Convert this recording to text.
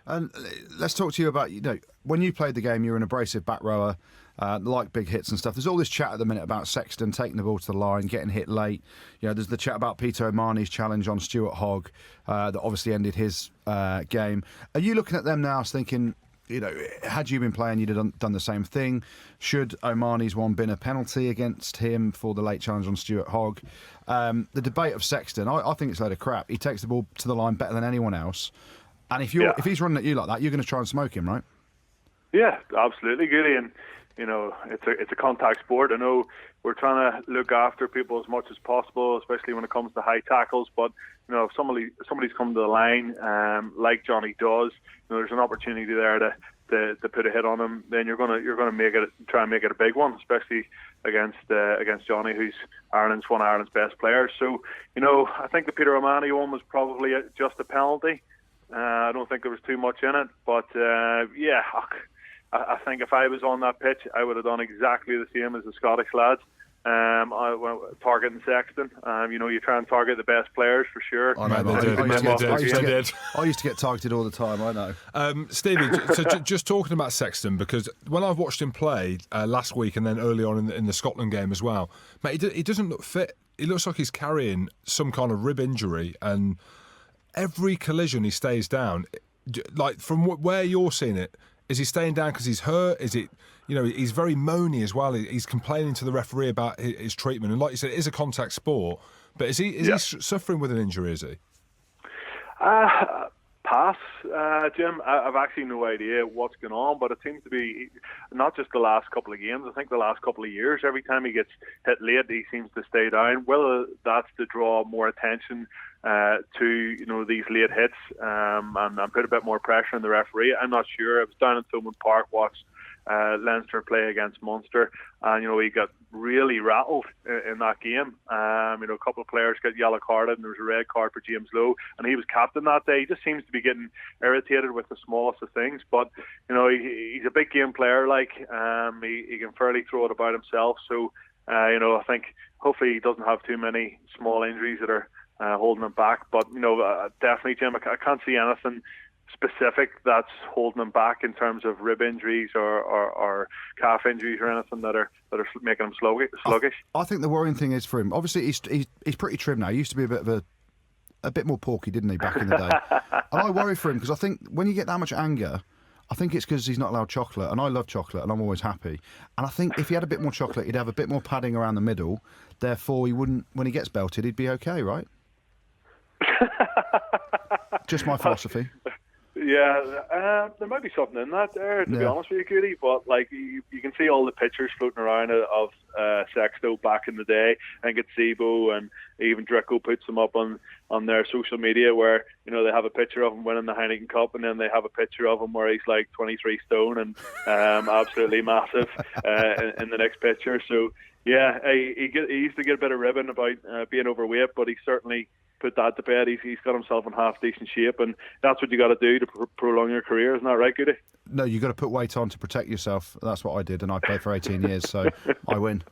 And let's talk to you about, when you played the game, you were an abrasive back rower, like big hits and stuff. There's all this chat at the minute about Sexton taking the ball to the line, getting hit late. There's the chat about Peter O'Mahony's challenge on Stuart Hogg that obviously ended his game. Are you looking at them now thinking, had you been playing, you'd have done the same thing? Should O'Mahony's one been a penalty against him for the late challenge on Stuart Hogg? The debate of Sexton, I think it's a load of crap. He takes the ball to the line better than anyone else. And if he's running at you like that, you're going to try and smoke him, right? Yeah, absolutely, Goody. And it's a contact sport. I know we're trying to look after people as much as possible, especially when it comes to high tackles. But if somebody's come to the line, like Johnny does, there's an opportunity there to put a hit on him. Then you're gonna try and make it a big one, especially against Johnny, who's one of Ireland's best players. So I think the Peter O'Mahony one was probably just a penalty. I don't think there was too much in it, but I think if I was on that pitch, I would have done exactly the same as the Scottish lads. Targeting Sexton. You try and target the best players for sure. I know, I used to get targeted all the time, I know. Stevie, so just talking about Sexton, because when I've watched him play last week and then early on in the Scotland game as well, mate, he doesn't look fit. He looks like he's carrying some kind of rib injury, and every collision he stays down. Like, from where you're seeing it, is he staying down because he's hurt? Is it, he's very moany as well. He's complaining to the referee about his treatment. And like you said, it is a contact sport. But is he suffering with an injury, is he? Pass, Jim. I've actually no idea what's going on, but it seems to be not just the last couple of games. I think the last couple of years, every time he gets hit late, he seems to stay down. Whether that's to draw more attention to these late hits and put a bit more pressure on the referee, I'm not sure. I was down in Thomond Park, watched Leinster play against Munster, and he got really rattled in that game. A couple of players got yellow carded, and there was a red card for James Lowe, and he was captain that day. He just seems to be getting irritated with the smallest of things, but he's a big game player. He can fairly throw it about himself. So I think hopefully he doesn't have too many small injuries that are holding him back. But definitely, Jim, I can't see anything specific that's holding him back in terms of rib injuries or calf injuries or anything that are making him sluggish. I think the worrying thing is for him, obviously he's pretty trim now. He used to be a bit more porky, didn't he, back in the day? And I worry for him because I think when you get that much anger, I think it's because he's not allowed chocolate, and I love chocolate, and I'm always happy. And I think if he had a bit more chocolate, he'd have a bit more padding around the middle. Therefore, he wouldn't, when he gets belted, he'd be okay, right? Just my philosophy. Yeah, there might be something in that there, to be honest with you, Goody. But you can see all the pictures floating around of Sexto back in the day. I think it's Zebo and even Dricko puts them up on their social media where they have a picture of him winning the Heineken Cup, and then they have a picture of him where he's like 23 stone and absolutely massive in the next picture. So yeah, he used to get a bit of ribbon about being overweight, but he certainly put that to bed. He's got himself in half decent shape, and that's what you got to do to prolong your career, isn't that right, Goody? No, you got to put weight on to protect yourself. That's what I did, and I played for 18 years, so I win.